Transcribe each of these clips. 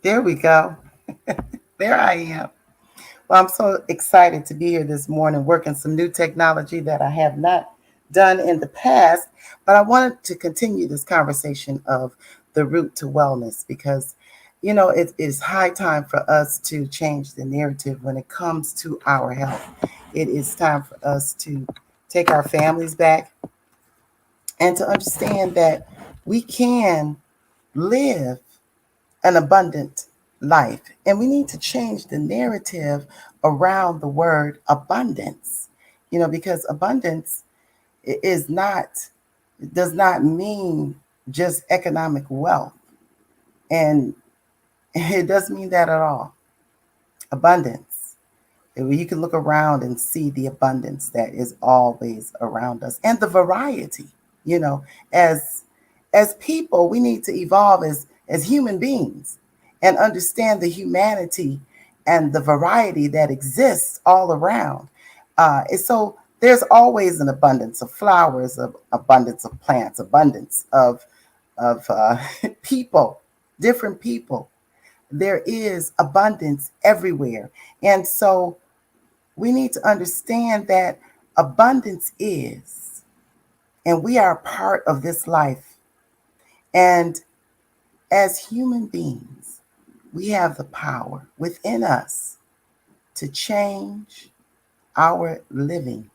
There we go. There I am. Well, I'm so excited to be here this morning working some new technology that I have not done in the past. But I wanted to continue this conversation of the route to wellness because, it is high time for us to change the narrative when it comes to our health. It is time for us to take our families back and to understand that we can live an abundant life. And we need to change the narrative around the word abundance, because abundance is not, does not mean just economic wealth. And it doesn't mean that at all. Abundance. You can look around and see the abundance that is always around us and the variety, you know, as as people, we need to evolve as human beings and understand the humanity and the variety that exists all around. And so there's always an abundance of flowers, of abundance of plants, abundance of people, different people. There is abundance everywhere, and so we need to understand that abundance is, and we are a part of this life. And as human beings, we have the power within us to change our living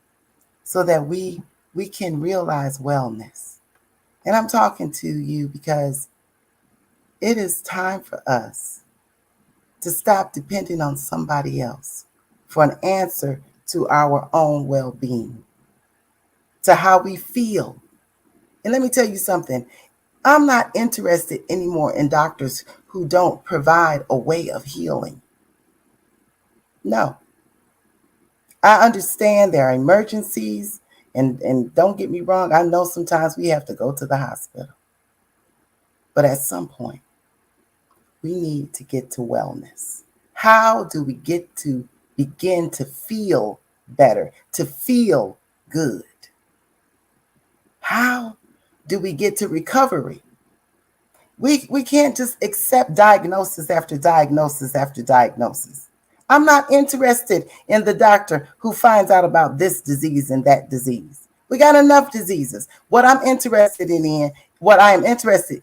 so that we can realize wellness. And I'm talking to you because it is time for us to stop depending on somebody else for an answer to our own well-being, to how we feel. And let me tell you something. I'm not interested anymore in doctors who don't provide a way of healing. No. I understand there are emergencies, and don't get me wrong, I know sometimes we have to go to the hospital. But at some point, we need to get to wellness. How do we get to begin to feel better, to feel good? How do we get to recovery? We can't just accept diagnosis after diagnosis after diagnosis. I'm not interested in the doctor who finds out about this disease and that disease. We got enough diseases. What I am interested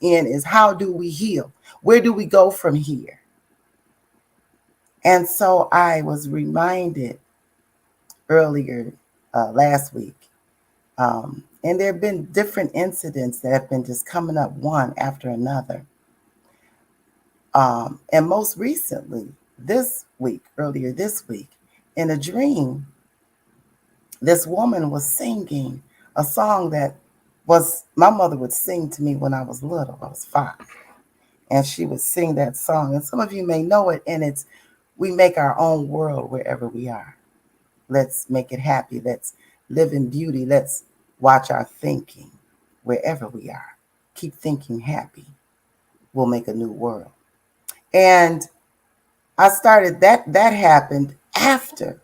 in is how do we heal? Where do we go from here? And so I was reminded earlier last week, and there have been different incidents that have been just coming up one after another. And most recently, earlier this week, in a dream, this woman was singing a song that was my mother would sing to me when I was little. I was 5. And she would sing that song. And some of you may know it, and it's we make our own world wherever we are. Let's make it happy. Let's live in beauty. Let's watch our thinking wherever we are. Keep thinking happy. We'll make a new world. And I started that happened after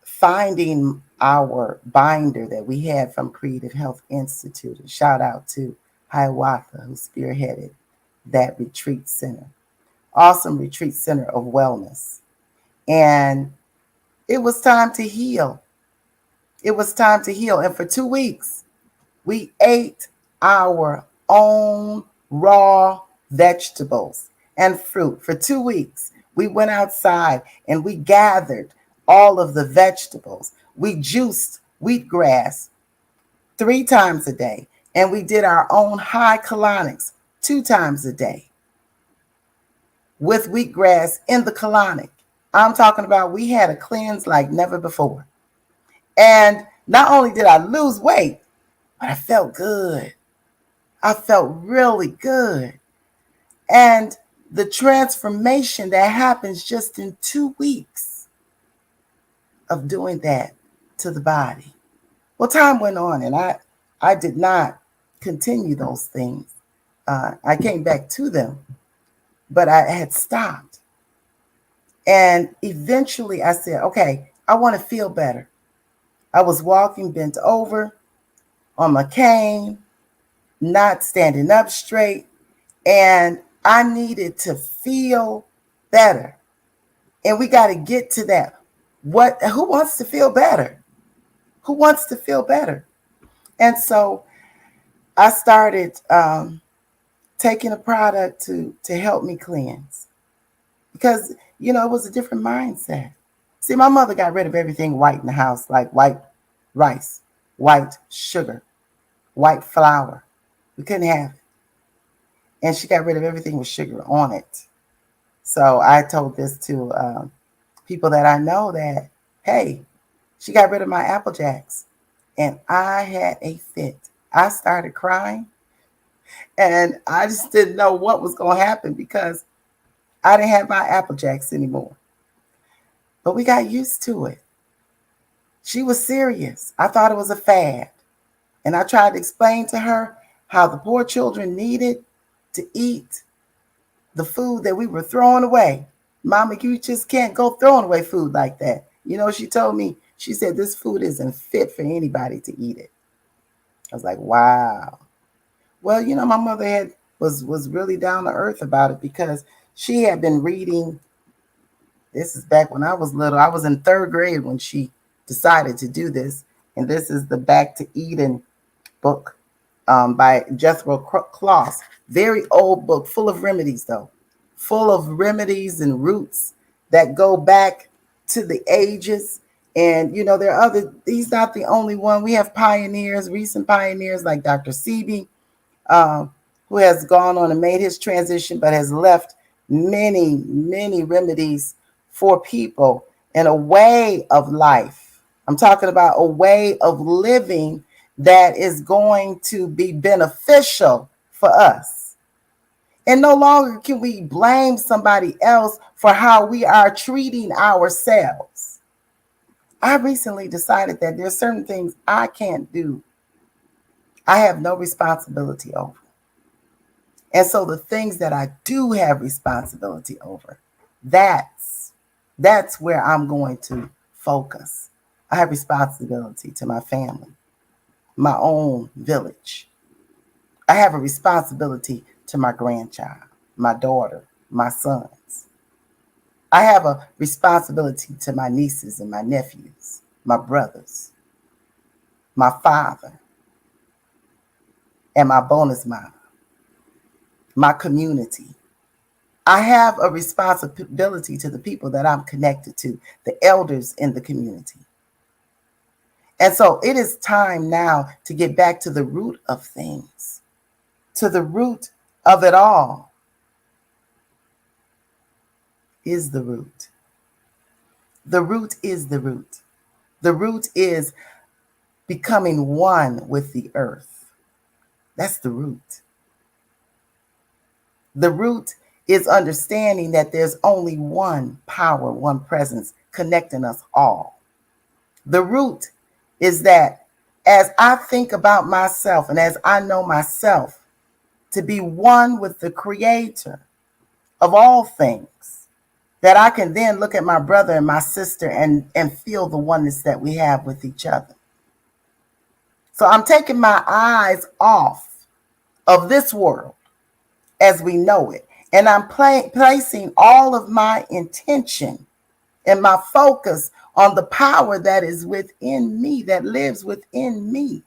finding our binder that we had from Creative Health Institute. And shout out to Hiawatha, who spearheaded that retreat center. Awesome retreat center of wellness. And it was time to heal. It was time to heal. And for 2 weeks, we ate our own raw vegetables and fruit. For 2 weeks, we went outside and we gathered all of the vegetables. We juiced wheatgrass 3 times a day, and we did our own high colonics 2 times a day with wheatgrass in the colonic. I'm talking about we had a cleanse like never before. And not only did I lose weight, but I felt good. I felt really good. And the transformation that happens just in 2 weeks of doing that to the body. Well, time went on, and I did not continue those things. I came back to them, but I had stopped. And eventually I said, okay, I want to feel better. I was walking bent over on my cane, not standing up straight. And I needed to feel better. And we got to get to that. Who wants to feel better? Who wants to feel better? And so I started taking a product to help me cleanse. Because, it was a different mindset. See, my mother got rid of everything white in the house, like white rice, white sugar, white flour. We couldn't have it. And she got rid of everything with sugar on it. So I told this to people that I know that, hey, she got rid of my Apple Jacks. And I had a fit. I started crying. And I just didn't know what was going to happen because I didn't have my Apple Jacks anymore. But we got used to it. She was serious. I thought it was a fad. And I tried to explain to her how the poor children needed to eat the food that we were throwing away. Mama, you just can't go throwing away food like that. She told me, she said, this food isn't fit for anybody to eat it. I was like, wow. Well, my mother was really down to earth about it because she had been reading. This is back when I was little. I was in 3rd grade when she decided to do this. And this is the Back to Eden book by Jethro Kloss. Very old book, full of remedies, though. Full of remedies and roots that go back to the ages. And, there are he's not the only one. We have pioneers, recent pioneers like Dr. Sebi, who has gone on and made his transition, but has left many, many remedies for people and a way of life. I'm talking about a way of living that is going to be beneficial for us. And no longer can we blame somebody else for how we are treating ourselves. I recently decided that there's certain things I can't do. I have no responsibility over. And so the things that I do have responsibility over, that's where I'm going to focus. I have responsibility to my family, my own village. I have a responsibility to my grandchild, my daughter, my sons. I have a responsibility to my nieces and my nephews, my brothers, my father, and my bonus mom, my community. I have a responsibility to the people that I'm connected to, the elders in the community. And so it is time now to get back to the root of things, to the root of it all. Is the root. The root is the root. The root is becoming one with the earth. That's the root. The root is understanding that there's only one power, one presence connecting us all. The root is that as I think about myself and as I know myself to be one with the creator of all things, that I can then look at my brother and my sister and feel the oneness that we have with each other. So I'm taking my eyes off of this world as we know it. And I'm placing all of my intention and my focus on the power that is within me, that lives within me,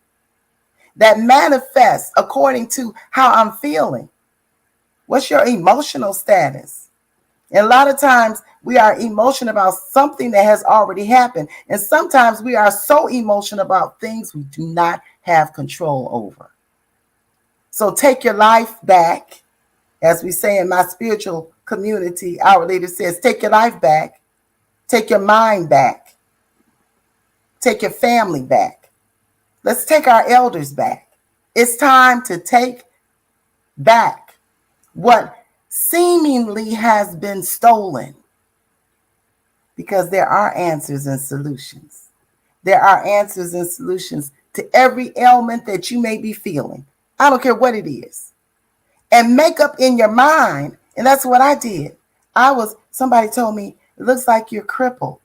that manifests according to how I'm feeling. What's your emotional status? And a lot of times we are emotional about something that has already happened. And sometimes we are so emotional about things we do not have control over. So take your life back. As we say in my spiritual community, our leader says, take your life back, take your mind back, take your family back. Let's take our elders back. It's time to take back what seemingly has been stolen, because there are answers and solutions. There are answers and solutions to every ailment that you may be feeling. I don't care what it is. And make up in your mind. And that's what I did. Somebody told me, it looks like you're crippled.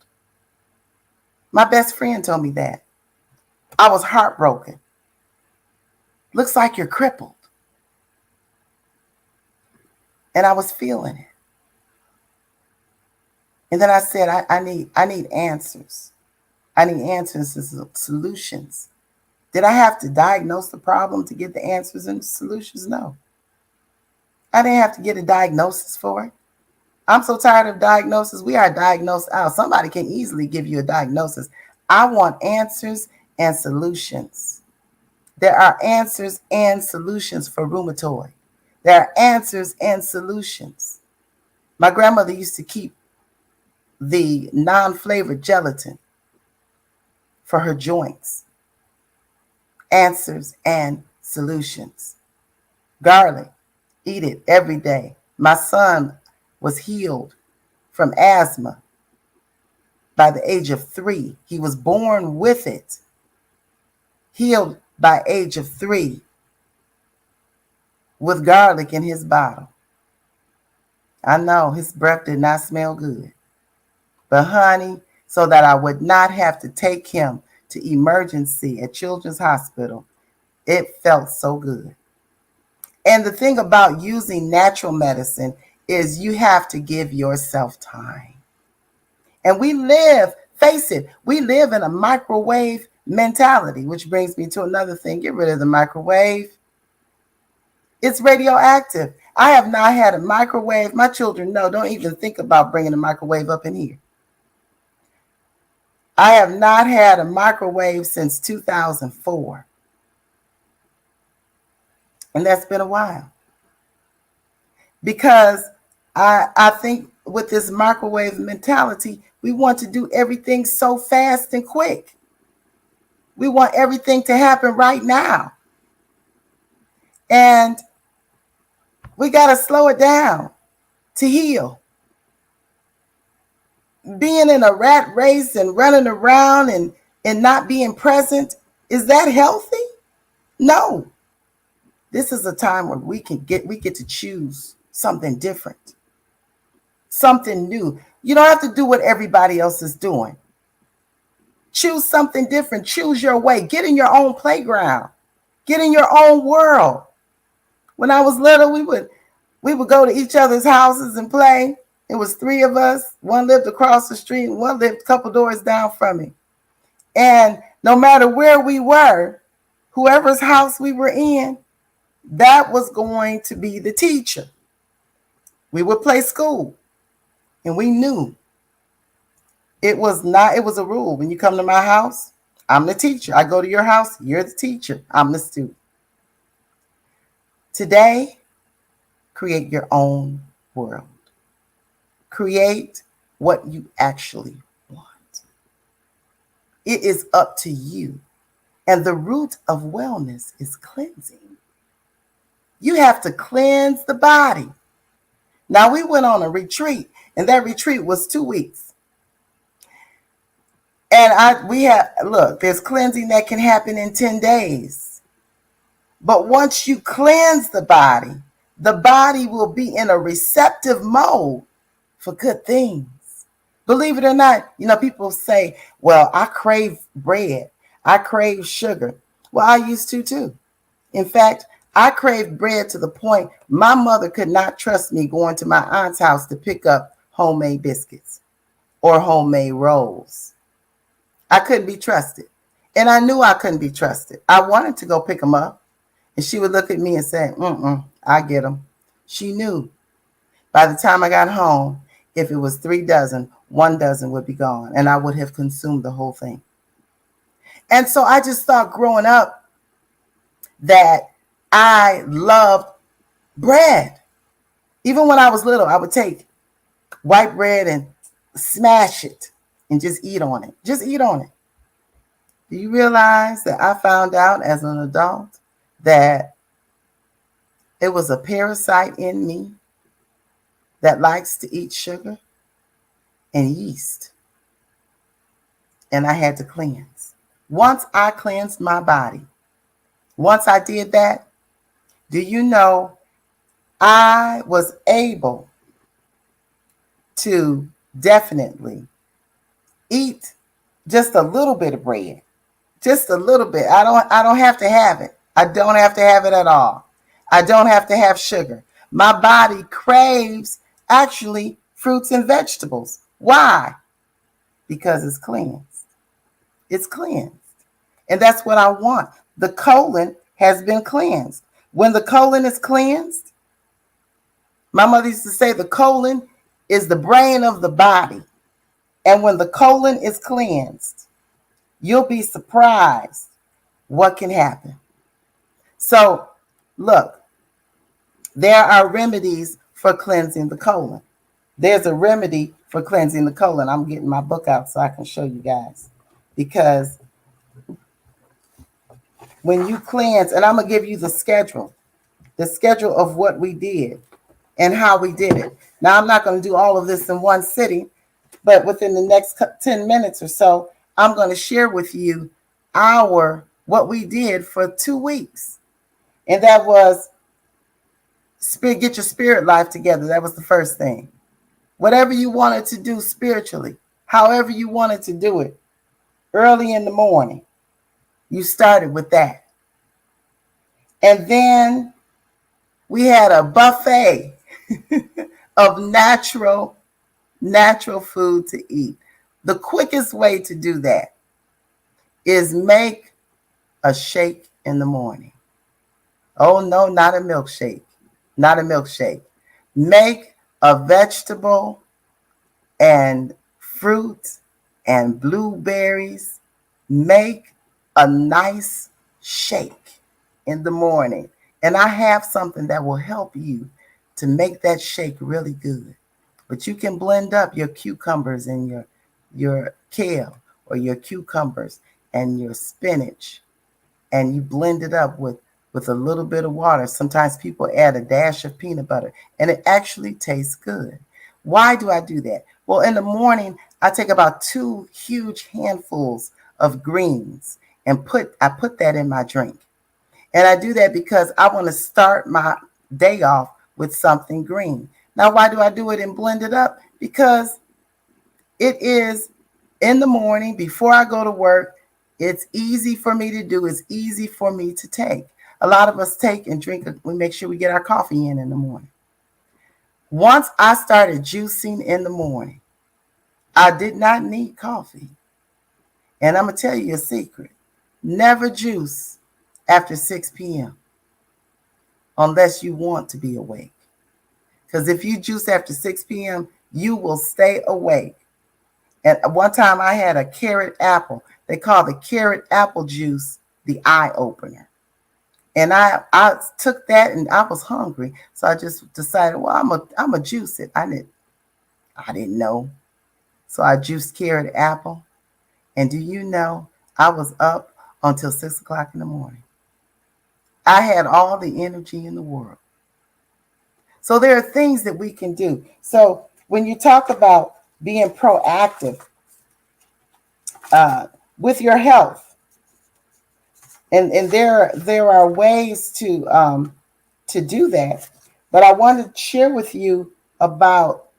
My best friend told me that. I was heartbroken. Looks like you're crippled. And I was feeling it. And then I said, I need answers. I need answers and solutions. Did I have to diagnose the problem to get the answers and solutions? No. I didn't have to get a diagnosis for it. I'm so tired of diagnosis. We are diagnosed out. Somebody can easily give you a diagnosis. I want answers and solutions. There are answers and solutions for rheumatoid. There are answers and solutions. My grandmother used to keep the non-flavored gelatin for her joints. Answers and solutions. Garlic, eat it every day. My son was healed from asthma by the age of 3. He was born with it, healed by age of 3 with garlic in his bottle. I know his breath did not smell good. But honey, so that I would not have to take him to emergency at Children's Hospital, it felt so good. And the thing about using natural medicine is you have to give yourself time. And we live, face it, we live in a microwave mentality, which brings me to another thing. Get rid of the microwave. It's radioactive. I have not had a microwave. My children know, don't even think about bringing a microwave up in here. I have not had a microwave since 2004. And that's been a while. Because I think with this microwave mentality, we want to do everything so fast and quick. We want everything to happen right now. And we got to slow it down to heal. Being in a rat race and running around and not being present, is that healthy? No. This is a time where we get to choose something different, something new. You don't have to do what everybody else is doing. Choose something different. Choose your way. Get in your own playground. Get in your own world. When I was little, we would go to each other's houses and play. It was 3 of us. One lived across the street, and one lived a couple doors down from me. And no matter where we were, whoever's house we were in, that was going to be the teacher. We would play school, and we knew it was a rule. When you come to my house, I'm the teacher. I go to your house, you're the teacher. I'm the student. Today, create your own world. Create what you actually want. It is up to you. And the root of wellness is cleansing. You have to cleanse the body. Now, we went on a retreat, and that retreat was 2 weeks. And there's cleansing that can happen in 10 days. But once you cleanse the body will be in a receptive mode for good things. Believe it or not, people say, well, I crave bread. I crave sugar. Well, I used to too. In fact, I craved bread to the point my mother could not trust me going to my aunt's house to pick up homemade biscuits or homemade rolls. I couldn't be trusted. And I knew I couldn't be trusted. I wanted to go pick them up. And she would look at me and say, I get them. She knew by the time I got home, if it was 3 dozen, 1 dozen would be gone. And I would have consumed the whole thing. And so I just thought growing up that I loved bread. Even when I was little, I would take white bread and smash it and just eat on it. Just eat on it. Do you realize that I found out as an adult that it was a parasite in me that likes to eat sugar and yeast? And I had to cleanse. Once I cleansed my body, once I did that, do you know I was able to definitely eat just a little bit of bread. Just a little bit. I don't have to have it. I don't have to have it at all. I don't have to have sugar. My body craves actually fruits and vegetables. Why? Because it's cleansed. It's cleansed. And that's what I want. The colon has been cleansed. When the colon is cleansed, my mother used to say the colon is the brain of the body. And when the colon is cleansed, you'll be surprised what can happen. So, look, there are remedies for cleansing the colon. There's a remedy for cleansing the colon. I'm getting my book out so I can show you guys. Because when you cleanse, and I'm going to give you the schedule of what we did and how we did it. Now, I'm not going to do all of this in one sitting, but within the next 10 minutes or so, I'm going to share with you what we did for 2 weeks. And that was get your spirit life together. That was the first thing. Whatever you wanted to do spiritually, however you wanted to do it, early in the morning, you started with that. And then we had a buffet of natural food to eat. The quickest way to do that is make a shake in the morning. Oh, no, not a milkshake. Not a milkshake. Make a vegetable and fruit and blueberries. Make a nice shake in the morning. And I have something that will help you to make that shake really good. But you can blend up your cucumbers and your kale, or your cucumbers and your spinach, and you blend it up with a little bit of water. Sometimes people add a dash of peanut butter, and it actually tastes good. Why do I do that? Well, in the morning, I take about 2 huge handfuls of greens and I put that in my drink. And I do that because I want to start my day off with something green. Now, why do I do it and blend it up? Because it is in the morning before I go to work. It's easy for me to do. It's easy for me to take. A lot of us take and drink. We make sure we get our coffee in the morning. Once I started juicing in the morning, I did not need coffee. And I'm going to tell you a secret. Never juice after 6 p.m. unless you want to be awake. Because if you juice after 6 p.m., you will stay awake. And one time I had a carrot apple. They call the carrot apple juice the eye opener. And I took that, and I was hungry. So I just decided, well, I'm a juice it. I didn't know. So I juiced carrot apple. And do you know, I was up until 6 o'clock in the morning. I had all the energy in the world. So there are things that we can do. So when you talk about being proactive with your health, and there are ways to do that, but I want to share with you about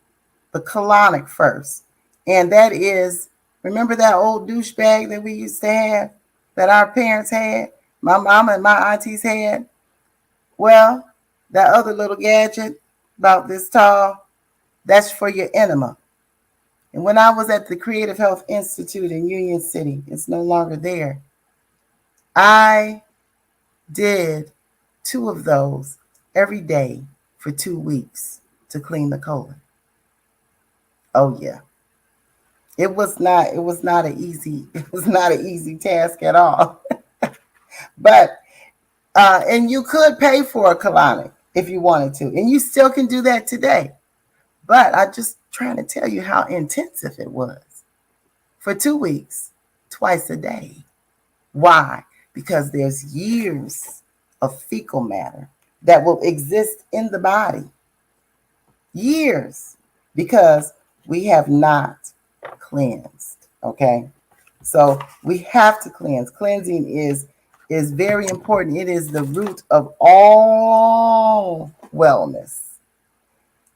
the colonic first, and that is, remember that old douchebag that we used to have, that our parents had, my mama and my aunties had? Well, that other little gadget about this tall, that's for your enema. And when I was at the Creative Health Institute in Union City, it's no longer there, I did 2 of those every day for 2 weeks to clean the colon. Oh yeah. It was not an easy task at all. But and you could pay for a colonic if you wanted to, and you still can do that today. But I'm just trying to tell you how intensive it was for 2 weeks, twice a day. Why? Because there's years of fecal matter that will exist in the body. Years, because we have not cleansed. Okay? So we have to cleanse. Cleansing is very important. It is the root of all wellness.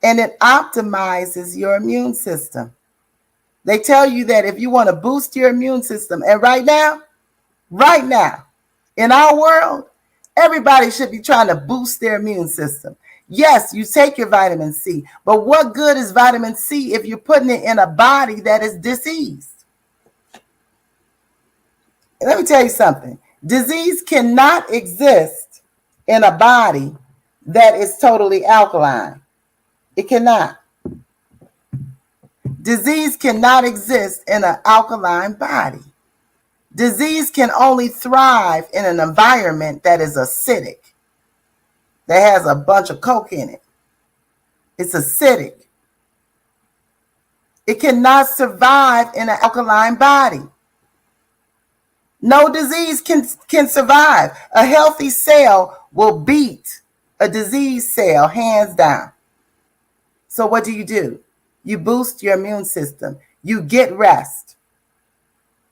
And it optimizes your immune system. They tell you that if you want to boost your immune system, and right now, in our world, everybody should be trying to boost their immune system. Yes, you take your vitamin C, but what good is vitamin C if you're putting it in a body that is diseased? Let me tell you something. Disease cannot exist in a body that is totally alkaline. It cannot. Disease cannot exist in an alkaline body. Disease can only thrive in an environment that is acidic, that has a bunch of coke in it. It's acidic. It cannot survive in an alkaline body. No disease can survive. A healthy cell will beat a diseased cell hands down. So what do? You boost your immune system. You get rest.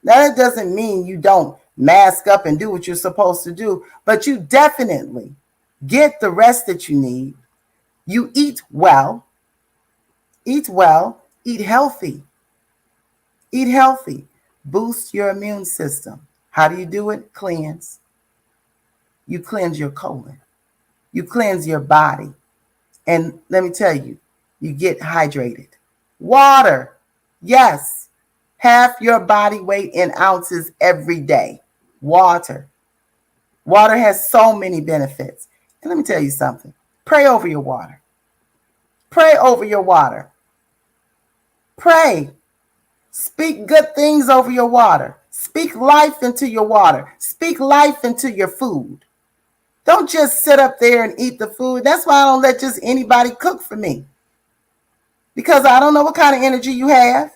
Now, that doesn't mean you don't mask up and do what you're supposed to do, but you definitely get the rest that you need. You eat well, eat healthy, eat healthy, boost your immune system. How do you do it? Cleanse. You cleanse your colon. You cleanse your body. And let me tell you, you get hydrated. Water. Yes. Half your body weight in ounces every day. Water. Water has so many benefits. And let me tell you something. Pray over your water. Pray over your water. Pray. Speak good things over your water. Speak life into your water. Speak life into your food. Don't just sit up there and eat the food. That's why I don't let just anybody cook for me. Because I don't know what kind of energy you have.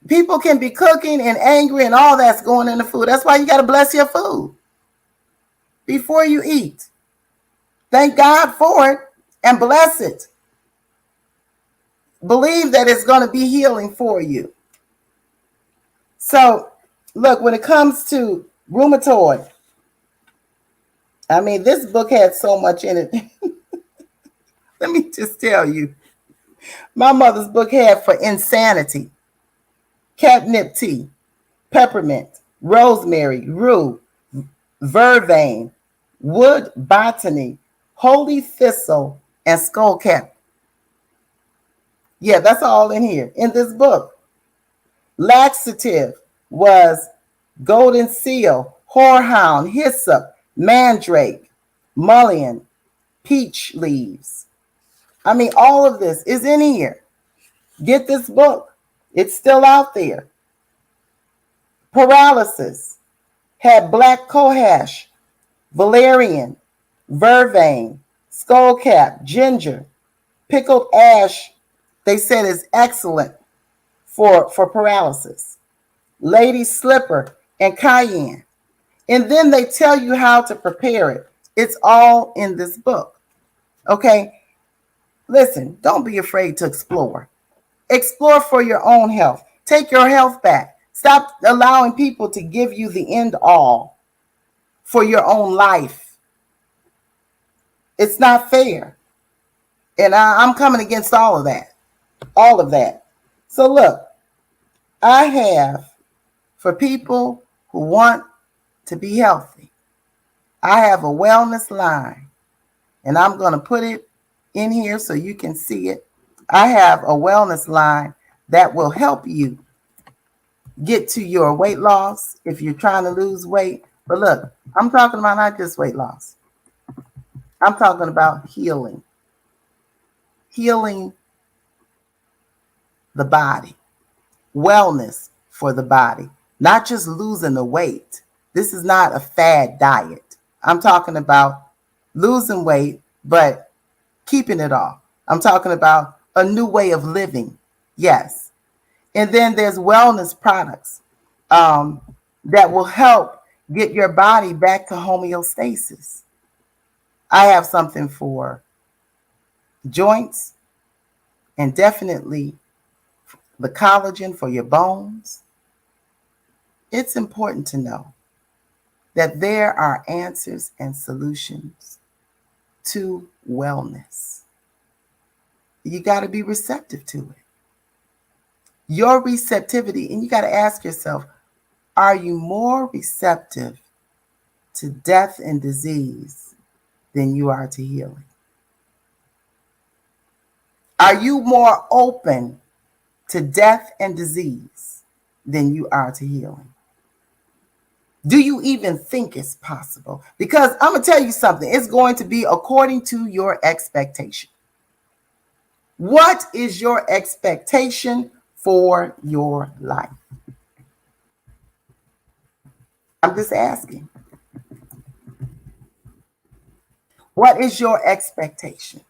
People can be cooking and angry and all that's going in the food. That's why you got to bless your food before you eat. Thank God for it and bless it. Believe that it's going to be healing for you. So, look, when it comes to rheumatoid, I mean, this book had so much in it. Let me just tell you. My mother's book had for insanity, catnip tea, peppermint, rosemary, rue, vervain, wood botany, holy thistle, and skullcap. Yeah, that's all in here, in this book. Laxative was golden seal, horehound, hyssop, mandrake, mullein, peach leaves. I mean, all of this is in here. Get this book. It's still out there. Paralysis had black cohosh, valerian, vervain, skullcap, ginger, pickled ash. They said is excellent for paralysis. Lady slipper and cayenne. And then they tell you how to prepare it. It's all in this book. Okay? Listen, don't be afraid to explore. Explore for your own health. Take your health back. Stop allowing people to give you the end all for your own life. It's not fair. And I'm coming against all of that. All of that. So look, I have, for people who want to be healthy, I have a wellness line. And I'm going to put it in here so you can see it. I have a wellness line that will help you get to your weight loss if you're trying to lose weight. But look, I'm talking about not just weight loss. I'm talking about healing. Healing the body. Wellness for the body. Not just losing the weight. This is not a fad diet. I'm talking about losing weight, but keeping it off. I'm talking about a new way of living. Yes. And then there's wellness products that will help get your body back to homeostasis. I have something for joints and definitely the collagen for your bones. It's important to know that there are answers and solutions to wellness. You got to be receptive to it. Your receptivity, and you got to ask yourself, are you more receptive to death and disease than you are to healing? Are you more open to death and disease than you are to healing? Do you even think it's possible? Because I'm going to tell you something. It's going to be according to your expectation. What is your expectation for your life? I'm just asking. What is your expectation?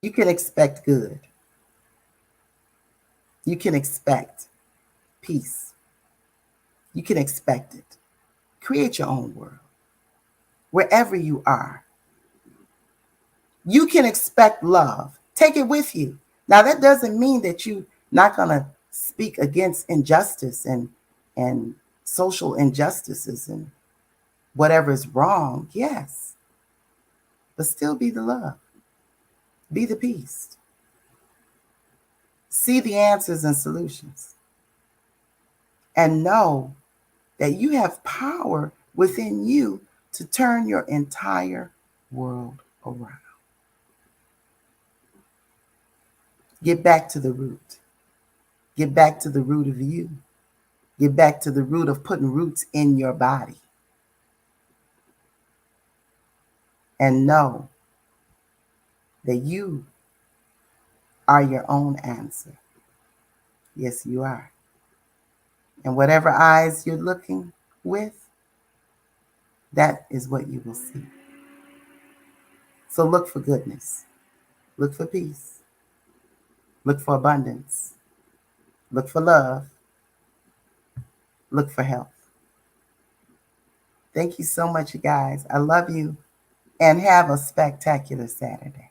You can expect good. You can expect peace. You can expect it. Create your own world. Wherever you are, you can expect love. Take it with you. Now, that doesn't mean that you're not going to speak against injustice and social injustices and whatever is wrong. Yes, but still be the love. Be the peace. See the answers and solutions. And know that you have power within you to turn your entire world around. Get back to the root. Get back to the root of you. Get back to the root of putting roots in your body. And know that you are your own answer. Yes, you are. And whatever eyes you're looking with, that is what you will see. So look for goodness. Look for peace. Look for abundance. Look for love. Look for health. Thank you so much, you guys. I love you and have a spectacular Saturday.